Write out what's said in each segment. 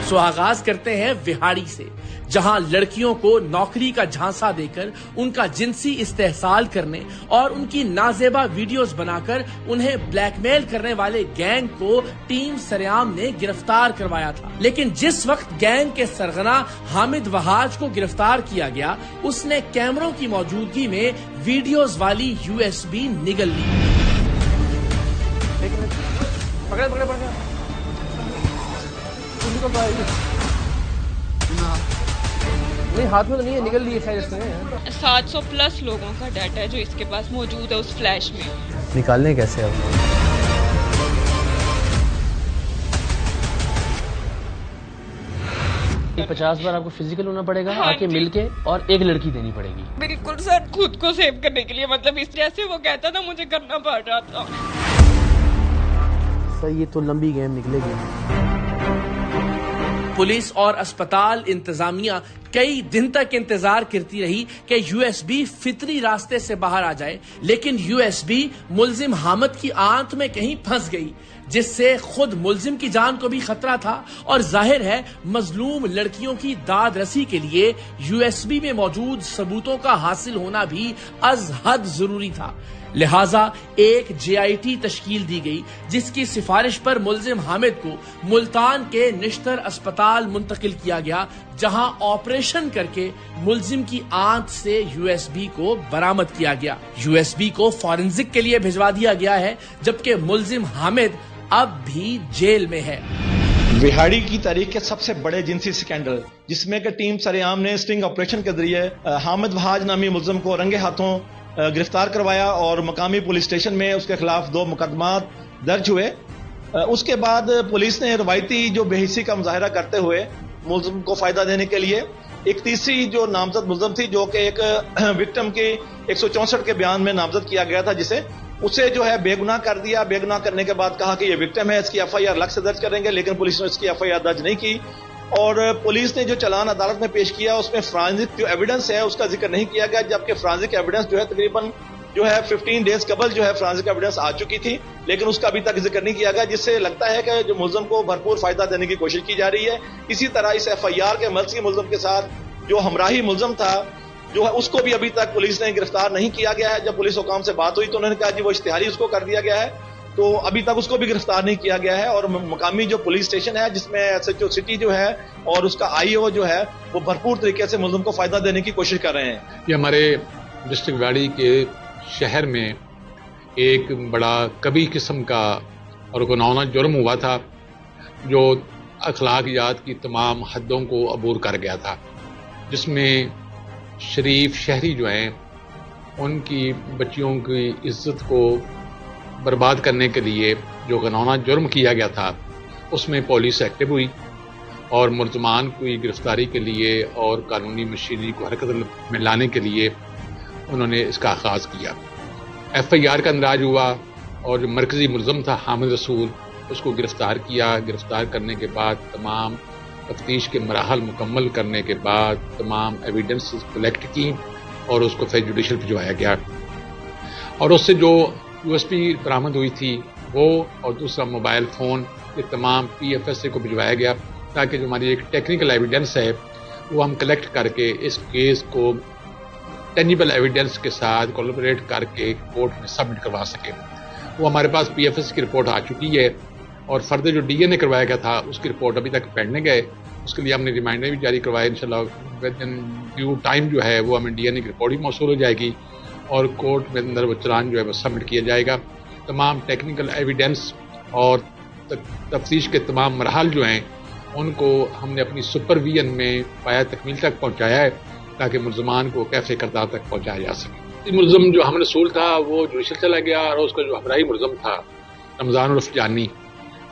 सो आगाज करते हैं विहाड़ी से, जहां लड़कियों को नौकरी का झांसा देकर उनका जिनसी इस्तेहसाल करने और उनकी नाजेबा वीडियोस बनाकर उन्हें ब्लैकमेल करने वाले गैंग को टीम सरेआम ने गिरफ्तार करवाया था। लेकिन जिस वक्त गैंग के सरगना हामिद वहाज को गिरफ्तार किया गया, उसने कैमरों की मौजूदगी में वीडियोस वाली USB निगल ली। पकड़े पकड़े पकड़े नहीं, हाथ में तो नहीं है, निकल लिए खैर इसमें। 700 प्लस लोगों का डाटा है जो इसके पास मौजूद है उस फ्लैश में। निकालने कैसे अब? ये 50 बार आपको फिजिकल होना पड़ेगा, हाँ आके मिलके, और एक लड़की देनी पड़ेगी। बिल्कुल सर, खुद को सेव करने के लिए, मतलब इस जैसे वो कहता था मुझे करना पड़ रहा था। सर ये तो लंबी गेम निकलेगी। पुलिस और अस्पताल इंतजामिया कई दिन तक इंतजार करती रही कि USB फितरी रास्ते से बाहर आ जाए, लेकिन USB मुल्जिम हामिद की आंत में कहीं फंस गई, जिससे खुद मुल्जिम की जान को भी खतरा था और जाहिर है मजलूम लड़कियों की दाद रसी के लिए USB में मौजूद सबूतों का हासिल होना भी अज हद जरूरी था। लिहाजा एक JIT तश्कील दी गई, जिसकी सिफारिश पर मुल्जिम हामिद को मुल्तान के निश्तर अस्पताल मुंतकिल किया गया, जहां ऑपरेशन करके मुल्जिम की आंत से USB को बरामद किया गया। USB को फॉरेंसिक के लिए भिजवा दिया गया है, जबकि मुल्जिम हामिद अब भी जेल में है। विहाड़ी की तारीख के सबसे बड़े जिनसी स्कैंडल, जिसमें कि टीम सरेआम ने स्टिंग ऑपरेशन के जरिए हामिद वहाज नामी मुल्जिम को रंगे हाथों गिरफ्तार करवाया और मकामी पुलिस स्टेशन में उसके खिलाफ 2 मुकदमात दर्ज हुए। उसके बाद पुलिस ने रवायती जो बेहिसी का मुजाहरा करते हुए मुल्जिम को फायदा देने के लिए एक तीसरी जो नामजद मुल्जिम थी, जो कि एक विक्टिम के 164 के बयान में नामजद किया गया था, जिसे उसे जो है बेगुनाह कर दिया। बेगुनाह करने के बाद कहा कि ये विक्टिम है, इसकी FIR अलग से दर्ज करेंगे, लेकिन पुलिस ने इसकी FIR दर्ज नहीं की। और पुलिस ने जो चालान अदालत में पेश किया उसमें फ्रांसिक जो एविडेंस है उसका जिक्र नहीं किया गया, जबकि फ्रांसिक एविडेंस जो है तकरीबन जो है 15 डेज कबल जो है फ्रांसिक एविडेंस आ चुकी थी, लेकिन उसका अभी तक जिक्र नहीं किया गया, जिससे लगता है कि जो मुल्जिम को भरपूर फायदा देने की कोशिश की जा रही है। इसी तरह इस FIR के मलसी मुल्जिम के साथ जो हमराही मुल्जिम था जो है उसको भी अभी तक पुलिस ने गिरफ्तार नहीं किया गया है। जब पुलिस हुकाम से बात हुई तो उन्होंने कहा कि वो इश्तिहारी उसको कर दिया गया है, तो अभी तक उसको भी गिरफ्तार नहीं किया गया है। और मकामी जो पुलिस स्टेशन है जिसमें SHO सिटी जो है और उसका IO जो है वो भरपूर तरीके से मुल्जिम को फायदा देने की कोशिश कर रहे हैं। ये हमारे डिस्ट्रिक्ट विहाड़ी के शहर में एक बड़ा कभी किस्म का और गुनाहगार जुर्म हुआ था, जो अखलाकियात की तमाम हदों को अबूर कर गया था, जिसमें शरीफ शहरी जो हैं उनकी बच्चियों की इज्जत को बर्बाद करने के लिए जो गुनाहगार जुर्म किया गया था, उसमें पुलिस एक्टिव हुई और मुल्ज़मान की गिरफ्तारी के लिए और कानूनी मशीनरी को हरकत में लाने के लिए उन्होंने इसका आगाज़ किया। FIR का अंदाज हुआ और जो मरकज़ी मुल्ज़म था हामिद रसूल, उसको गिरफ्तार किया। गिरफ्तार करने के बाद तमाम तफ्तीश के मराहल मुकम्मल करने के बाद तमाम एविडेंस कलेक्ट की और उसको फिर जुडिशल भिजवाया गया। और उससे जो USB बरामद हुई थी वो और दूसरा मोबाइल फ़ोन, ये तमाम PFSA को भिजवाया गया, ताकि जो हमारी एक टेक्निकल एविडेंस है वो हम कलेक्ट करके इस केस को टेंजिबल एविडेंस के साथ कोलैबोरेट करके कोर्ट में सबमिट करवा सके। वो हमारे पास PFSA की रिपोर्ट आ चुकी है और फर्दर जो DNA करवाया गया था उसकी रिपोर्ट अभी तक पेंडिंग है। उसके लिए हमने रिमाइंडर भी जारी करवाया। इंशाल्लाह विद इन ड्यू टाइम जो है वो हमें DNA की रिपोर्ट भी मौसूल हो जाएगी और कोर्ट में अंदर वो चालान जो है वो सबमिट किया जाएगा। तमाम टेक्निकल एविडेंस और तफ्तीश के तमाम मरहल जो हैं उनको हमने अपनी सुपरविजन में पाया तकमील तक पहुँचाया है, ताकि मुल्ज़मान को कैफ़े करदार तक पहुँचाया जा सके। मुल्ज़म जो हामिद रसूल था वो जुडिशल चला गया और उसका जो हमराही मुल्ज़म था रमज़ान उर्फ जानी,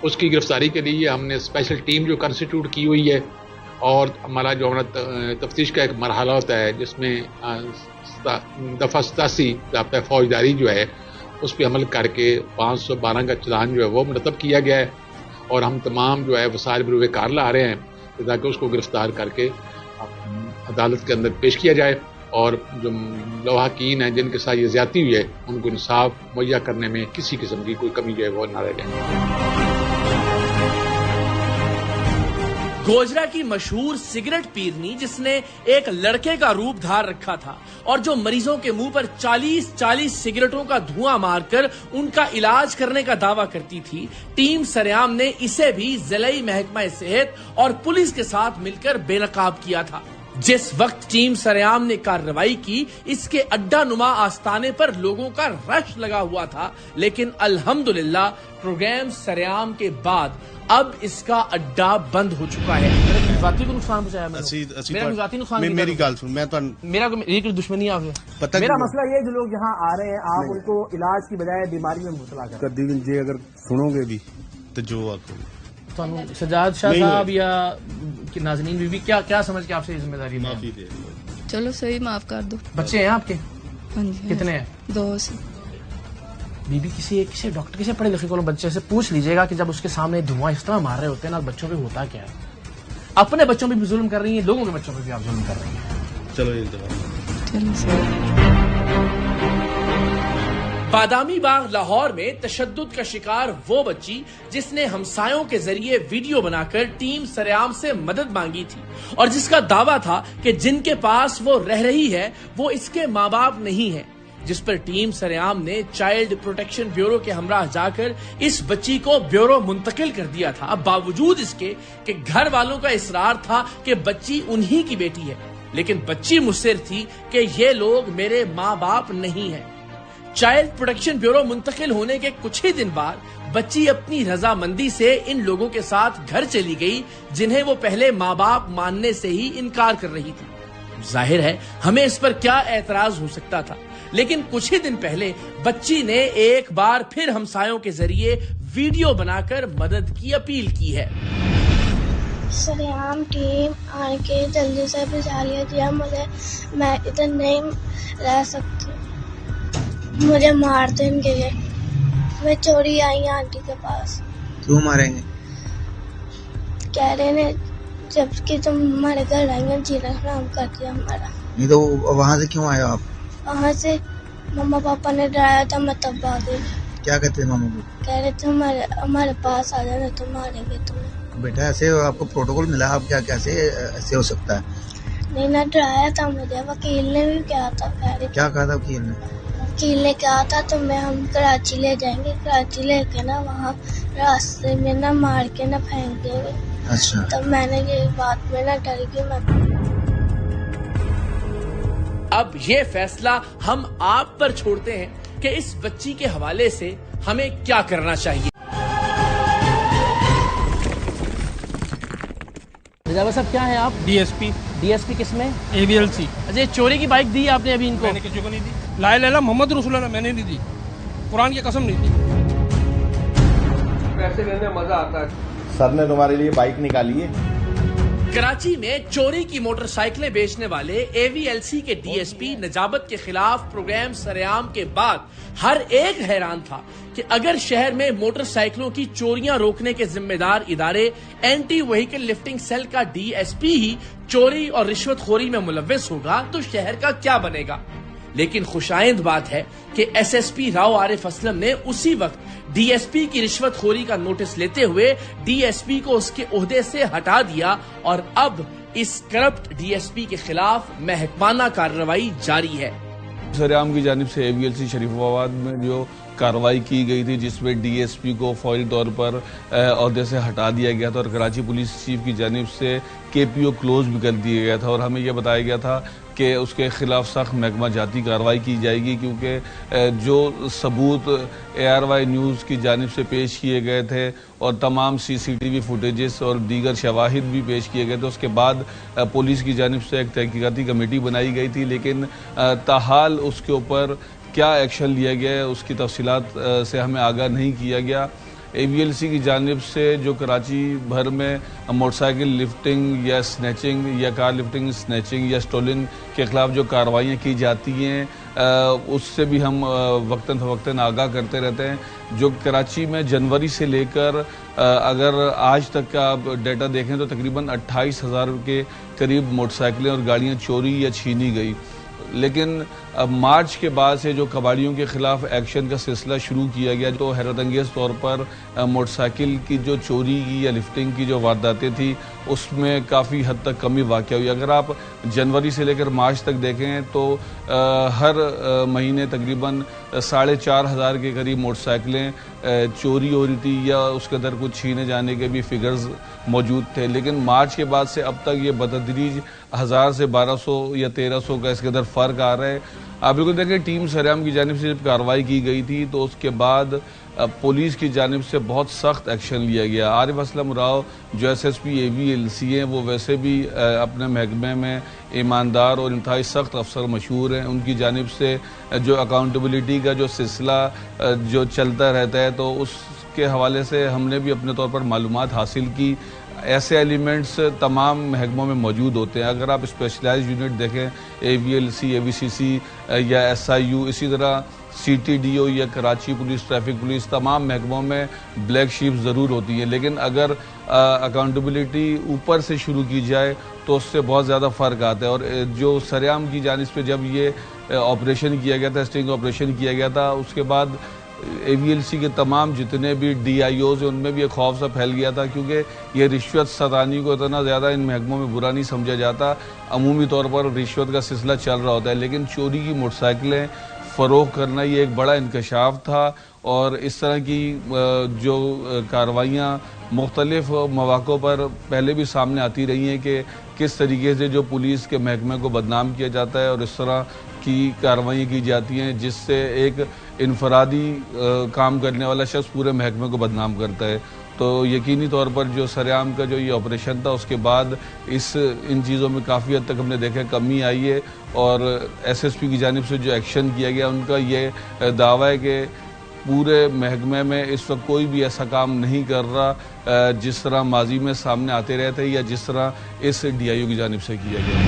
उसकी गिरफ्तारी के लिए हमने स्पेशल टीम जो कंस्टिट्यूट की हुई है और हमारा जो हमारा तफ्तीश का एक मरहला होता है जिसमें दफ़ा 87 ज़ाब्ता फौजदारी जो है उस पर अमल करके 512 का चालान जो है वो मुरतब किया गया है और हम तमाम जो है वसाइल बरूए कार ला रहे हैं ताकि उसको गिरफ्तार करके अदालत के अंदर पेश किया जाए और जो लवाहकीन हैं जिनके साथ ये ज़्यादती हुई है उनको इंसाफ मुहैया करने में किसी किस्म की कोई कमी जो है वो न रह जाए। गोजरा की मशहूर सिगरेट पीरनी जिसने एक लड़के का रूप धार रखा था और जो मरीजों के मुंह पर 40-40 सिगरेटों का धुआं मारकर उनका इलाज करने का दावा करती थी, टीम सरेआम ने इसे भी जिला महकमा सेहत और पुलिस के साथ मिलकर बेनकाब किया था। जिस वक्त टीम सरेआम ने कार्रवाई की, इसके अड्डा नुमा आस्थाने पर लोगों का रश लगा हुआ था, लेकिन अल्हम्दुलिल्लाह प्रोग्राम सरेआम के बाद अब इसका अड्डा बंद हो चुका है। मेरे जाती को नुकसान पहुंचाया मेरा जाती नुकसान मेरी गाल सुन, मैं मेरा कोई दुश्मनी आ पता मेरा मसला ये जो लोग यहाँ आ रहे हैं, आप उनको इलाज की बजाय बीमारी में मुबतला कर कदी जे अगर सुनोगे भी तो जो आपको सजाद शाह साहब या कि नाज़नीन बीबी क्या समझ के आपसे ये जिम्मेदारी माफी दे। चलो सही माफ कर दो। बच्चे हैं आपके? हाँ जी। कितने हैं? 2 से। बीबी किसी डॉक्टर किसी पढ़े लिखे को बच्चे से पूछ लीजिएगा कि जब उसके सामने धुआं इस तरह मार रहे होते हैं ना, बच्चों पे होता क्या है। अपने बच्चों पे भी जुल्म कर रही है, लोगों के बच्चों पे भी आप जुल्म कर रही हैं। चलो बादामी बाग लाहौर में तशद्दुद का शिकार वो बच्ची जिसने हमसायों के जरिए वीडियो बनाकर टीम सरेआम से मदद मांगी थी और जिसका दावा था कि जिनके पास वो रह रही है वो इसके माँ बाप नहीं है, जिस पर टीम सरेआम ने चाइल्ड प्रोटेक्शन ब्यूरो के हमराह जाकर इस बच्ची को ब्यूरो मुंतकिल कर दिया था, बावजूद इसके कि घर वालों का इसरार था कि बच्ची उन्हीं की बेटी है, लेकिन बच्ची मुस्सिर थी कि ये लोग मेरे माँ बाप नहीं है। चाइल्ड प्रोटेक्शन ब्यूरो मुंतकिल होने के कुछ ही दिन बाद बच्ची अपनी रजामंदी से इन लोगों के साथ घर चली गई, जिन्हें वो पहले माँ बाप मानने से ही इनकार कर रही थी। जाहिर है हमें इस पर क्या एतराज हो सकता था, लेकिन कुछ ही दिन पहले बच्ची ने एक बार फिर हमसायों के जरिए वीडियो बनाकर मदद की अपील की है। सरेआम टीम आके जल्दी से भिजा लिया मुझे, मैं इधर नहीं रह सकती, मुझे मार दो इनके लिए। मैं चोरी आई आंटी के पास। क्यों मारेंगे? कह रहे ने जबकि तुम हमारे घर आएंगे जीना हराम कर दिया हमारा। नहीं तो वहाँ से क्यों आए आप? वहाँ से मम्मा पापा ने डराया था, मैं तब आ गई। क्या कहते हैं मम्मा पापा? कह रहे थे हमारे पास आ जाना तो मारेंगे तुम्हें। बेटा ऐसे आपको प्रोटोकॉल मिला, आप क्या कैसे ऐसे हो सकता है? नहीं ना, डराया था मुझे, वकील ने भी कहा था। क्या कहा था वकील ने? वकील ने कहा था तुम्हें हम कराची ले जाएंगे, कराची लेके ना वहाँ रास्ते में ना मार के ना फेंक देंगे। अच्छा। तब मैंने ये बात में ना डर गई मैं। अब ये फैसला हम आप पर छोड़ते हैं कि इस बच्ची के हवाले से हमें क्या करना चाहिए। रजावा साहब क्या है आप? डीएसपी किसमें? AVLC। अच्छा, चोरी की बाइक दी आपने अभी इनको? मैंने किसी को नहीं दी। ला इलाहा मोहम्मद रसूलुल्लाह मैंने नहीं दी, कुरान की कसम नहीं दी। पैसे लेने में मजा आता है। सर ने तुम्हारे लिए बाइक निकाली है। कराची में चोरी की मोटरसाइकिलें बेचने वाले AVLC के DSP नजाबत के खिलाफ प्रोग्राम सरेआम के बाद हर एक हैरान था कि अगर शहर में मोटरसाइकिलों की चोरियां रोकने के जिम्मेदार इदारे एंटी व्हीकल लिफ्टिंग सेल का DSP ही चोरी और रिश्वतखोरी में मुलव्वस होगा तो शहर का क्या बनेगा। लेकिन खुशाइंद बात है कि SSP राव आरिफ असलम ने उसी वक्त DSP की रिश्वतखोरी का नोटिस लेते हुए DSP को उसके ओहदे से हटा दिया और अब इस करप्ट DSP के खिलाफ महकमाना कार्रवाई जारी है। सरेआम की जानिब से AVLC शरीफाबाद में जो कार्रवाई की गई थी, जिसमें DSP को फौरी तौर पर ओहदे से हटा दिया गया था और कराची पुलिस चीफ की जानिब से KPO क्लोज भी कर दिया गया था और हमें यह बताया गया था कि उसके खिलाफ सख्त महकमा जाती कार्रवाई की जाएगी, क्योंकि जो सबूत ARY न्यूज़ की जानिब से पेश किए गए थे और तमाम CCTV फुटेजेस और दीगर शवाहिद भी पेश किए गए थे, उसके बाद पुलिस की जानिब से एक तहकीकाती कमेटी बनाई गई थी, लेकिन ताहाल उसके ऊपर क्या एक्शन लिया गया है उसकी तफसीलात से हमें आगाह नहीं किया गया। AVLC की जानिब से जो कराची भर में मोटरसाइकिल लिफ्टिंग या स्नैचिंग या कार लिफ्टिंग स्नैचिंग या स्टोलिंग के खिलाफ जो कार्रवाइयाँ की जाती हैं उससे भी हम वक्तन फ़वक्तन आगाह करते रहते हैं। जो कराची में जनवरी से लेकर अगर आज तक का आप डेटा देखें तो तकरीबन 28,000 के करीब मोटरसाइकिलें और गाड़ियाँ चोरी या छीनी गई। लेकिन अब मार्च के बाद से जो कबाड़ियों के खिलाफ एक्शन का सिलसिला शुरू किया गया, तो हैरत अंगेज़ तौर पर मोटरसाइकिल की जो चोरी की या लिफ्टिंग की जो वारदातें थी उसमें काफ़ी हद तक कमी वाक़या हुई। अगर आप जनवरी से लेकर मार्च तक देखें तो हर महीने तकरीबन 4,500 के करीब मोटरसाइकिलें चोरी हो रही थी या उसके अंदर कुछ छीने जाने के भी फिगर्स मौजूद थे। लेकिन मार्च के बाद से अब तक ये बतदरीज 1000 से 1200 या 1300 का इसके अंदर फ़र्क आ रहा है। आप बिल्कुल देखें, टीम सरेआम की जानिब से जब कार्रवाई की गई थी तो उसके बाद पुलिस की जानिब से बहुत सख्त एक्शन लिया गया। आरिफ असलम राव जो SSP AVLC हैं, वो वैसे भी अपने महकमे में ईमानदार और इंतहाई सख्त अफसर मशहूर हैं। उनकी जानिब से जो अकाउंटेबिलिटी का जो सिलसिला जो चलता रहता है, तो उसके हवाले से हमने भी अपने तौर पर मालूमात हासिल की। ऐसे एलिमेंट्स तमाम महकमों में मौजूद होते हैं। अगर आप स्पेशलाइज्ड यूनिट देखें, AVLC, AVCC या SIU, इसी तरह CTDO या कराची पुलिस, ट्रैफिक पुलिस, तमाम महकमों में ब्लैक शीप ज़रूर होती हैं। लेकिन अगर अकाउंटेबिलिटी ऊपर से शुरू की जाए तो उससे बहुत ज़्यादा फ़र्क आता है। और जो सरेआम की जानिब पे जब ये ऑपरेशन किया गया था, स्टिंग ऑपरेशन किया गया था, उसके बाद AVLC के तमाम जितने भी DIOs हैं उनमें भी एक खौफ सा फैल गया था, क्योंकि ये रिश्वत सतानी को इतना ज़्यादा इन महकमों में बुरा नहीं समझा जाता। अमूमी तौर पर रिश्वत का सिलसिला चल रहा होता है, लेकिन चोरी की मोटरसाइकिलें फ़रोग़ करना ये एक बड़ा इंकशाफ था। और इस तरह की जो कार्रवाइयाँ मुख्तलिफ मौक़ों पर पहले भी सामने आती रही हैं कि किस तरीके से जो पुलिस के महकमे को बदनाम किया जाता है और इस तरह की कार्रवाइयाँ की जाती हैं जिससे एक इनफरादी काम करने वाला शख्स पूरे महकमे को बदनाम करता है। तो यकीनी तौर पर जो सरेआम का जो ये ऑपरेशन था, उसके बाद इन चीज़ों में काफ़ी हद तक हमने देखा कमी आई है। और SSP की जानिब से जो एक्शन किया गया, उनका ये दावा है कि पूरे महकमे में इस वक्त कोई भी ऐसा काम नहीं कर रहा जिस तरह माजी में सामने आते रहते या जिस तरह इस DIO की जानिब से किया गया।